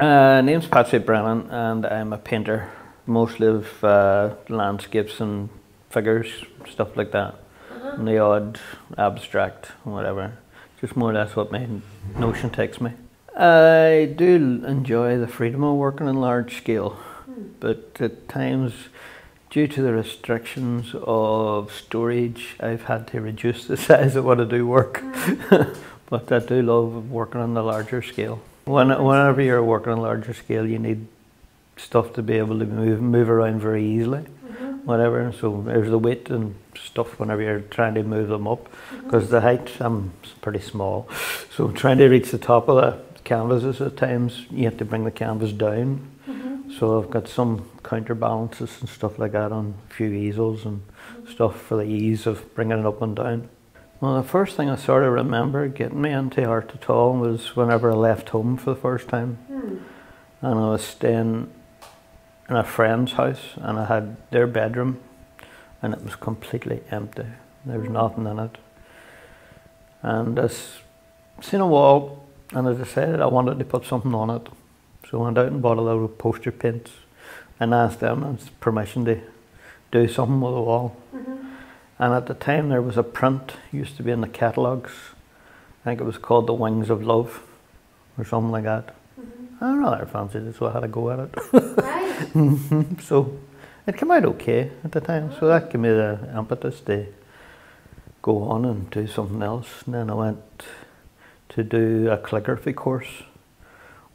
Name's Patsy Brennan, and I'm a painter, mostly of landscapes and figures, stuff like that, and the odd abstract, whatever. Just more or less what my notion takes me. I do enjoy the freedom of working on large scale, but at times, due to the restrictions of storage, I've had to reduce the size of what I do work. But I do love working on the larger scale. Whenever you're working on a larger scale, you need stuff to be able to move around very easily, whatever. So there's the weight and stuff whenever you're trying to move them up, because the height, I'm pretty small. So trying to reach the top of the canvases at times, you have to bring the canvas down. So I've got some counterbalances and stuff like that on a few easels and stuff for the ease of bringing it up and down. Well, the first thing I sort of remember getting me into art at all was whenever I left home for the first time. And I was staying in a friend's house, and I had their bedroom, and it was completely empty. There was nothing in it. And I seen a wall, and I decided I wanted to put something on it. So I went out and bought a load of poster paints and asked them permission to do something with the wall. And at the time there was a print, used to be in the catalogues. I think it was called The Wings of Love or something like that. I rather fancied it, so I had a go at it. Right. So it came out okay at the time, so that gave me the impetus to go on and do something else. And then I went to do a calligraphy course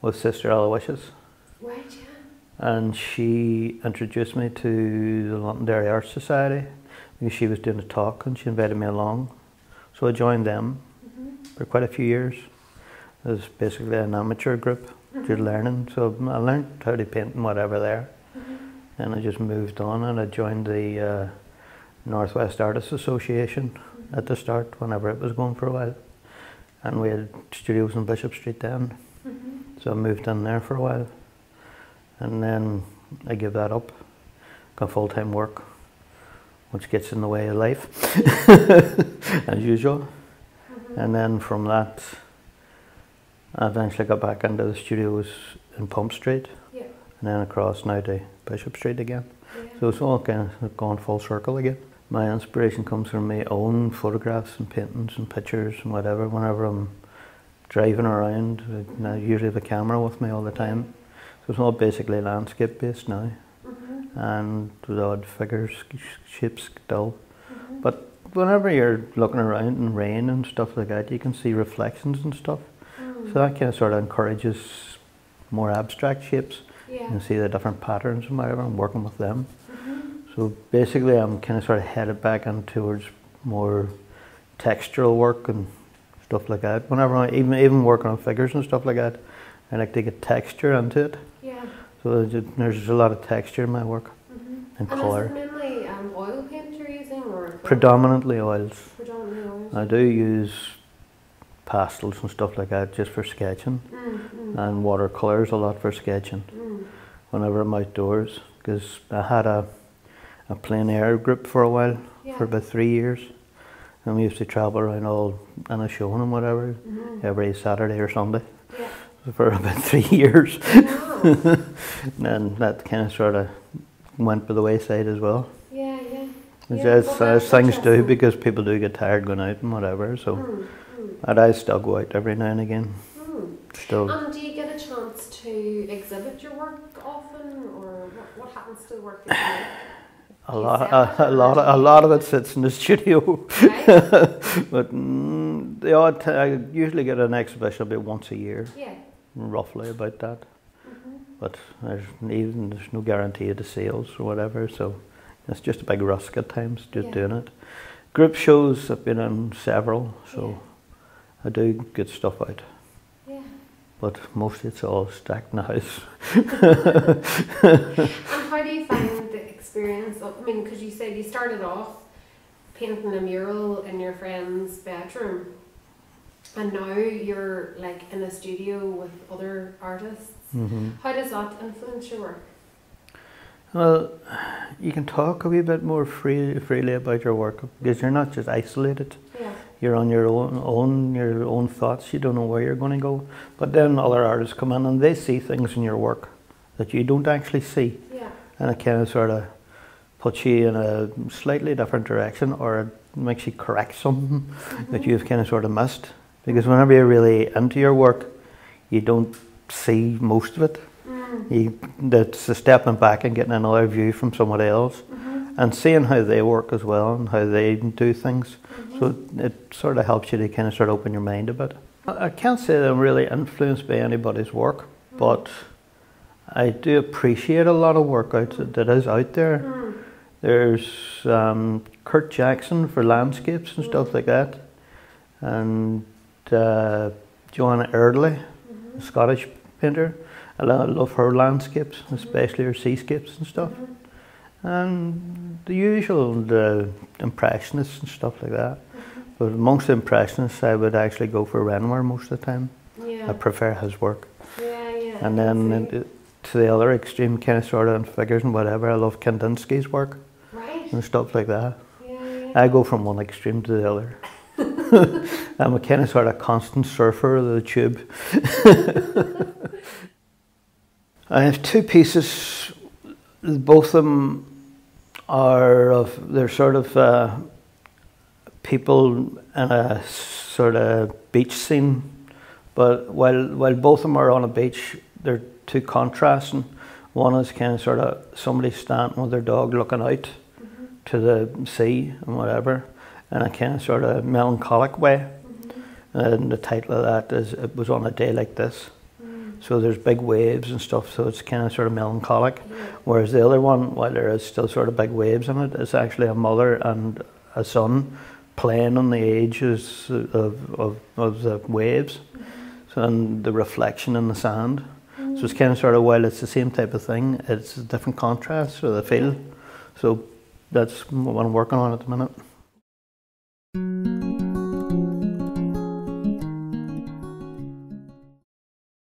with Sister Aloysius. Right, yeah. And she introduced me to the Londonderry Art Society, because she was doing a talk and she invited me along. So I joined them for quite a few years. It was basically an amateur group, just learning. So I learned how to paint and whatever there. And I just moved on, and I joined the Northwest Artists Association at the start, whenever it was going for a while. And we had studios in Bishop Street then. So I moved in there for a while. And then I gave that up, got full-time work, which gets in the way of life, as usual. And then from that, I eventually got back into the studios in Pump Street, and then across now to Bishop Street again. So it's all kind of gone full circle again. My inspiration comes from my own photographs and paintings and pictures and whatever. Whenever I'm driving around, I usually have a camera with me all the time. So it's all basically landscape based now. And with odd figures, shapes still. But whenever you're looking around in rain and stuff like that, you can see reflections and stuff. So that kind of sort of encourages more abstract shapes. You can see the different patterns and whatever, and working with them. So basically I'm kind of sort of headed back in towards more textural work and stuff like that. Whenever I even working on figures and stuff like that, I like to get texture into it. So there's a lot of texture in my work and colour. And is it mainly oil paint you're using, or Predominantly oils. Predominantly oils. I do use pastels and stuff like that just for sketching, and watercolours a lot for sketching whenever I'm outdoors, because I had a plein air group for a while, for about 3 years, and we used to travel around all in a show and whatever every Saturday or Sunday for about 3 years. And that kind of sort of went by the wayside as well. As things do, because people do get tired going out and whatever, so and I still go out every now and again. Still. And do you get a chance to exhibit your work often, or what happens to the work that you make? A lot of it sits in the studio. But I usually get an exhibition about once a year. Roughly about that. But there's no guarantee of the sales or whatever, so it's just a big risk at times just doing it. Group shows, I've been in several, so I do get stuff out. But mostly it's all stacked in the house. And how do you find the experience of, I mean, because you said you started off painting a mural in your friend's bedroom, and now you're like in a studio with other artists. How does that influence your work? Well, you can talk a wee bit more freely about your work, because you're not just isolated. you're on your own thoughts. You don't know where you're going to go. But then other artists come in and they see things in your work that you don't actually see, and it kind of sort of puts you in a slightly different direction, or it makes you correct something that you've kind of sort of missed. Because whenever you're really into your work, you don't see most of it. That's a stepping back and getting another view from somebody else, and seeing how they work as well and how they do things. So it sort of helps you to kind of sort of open your mind a bit. I can't say that I'm really influenced by anybody's work, but I do appreciate a lot of work that is out there. There's Kurt Jackson for landscapes and stuff like that, and Joanna Erdely, a Scottish painter. I love her landscapes, especially her seascapes and stuff. And the usual, the impressionists and stuff like that. But amongst the impressionists, I would actually go for Renoir most of the time. I prefer his work. And then to the other extreme, kind of sort of in figures and whatever, I love Kandinsky's work and stuff like that. I go from one extreme to the other. I'm a kind of sort of constant surfer of the tube. I have two pieces. Both of them they're sort of people in a sort of beach scene, but while both of them are on a beach, they're two contrasting. One is kind of sort of somebody standing with their dog looking out to the sea and whatever, in a kind of sort of melancholic way. And the title of that is "It Was on a Day Like This." So there's big waves and stuff, so it's kind of sort of melancholic. Whereas the other one, while there is still sort of big waves in it, is actually a mother and a son playing on the edges of the waves, and the reflection in the sand. So it's kind of sort of, while it's the same type of thing, it's a different contrast or the feel. So that's what I'm working on at the minute.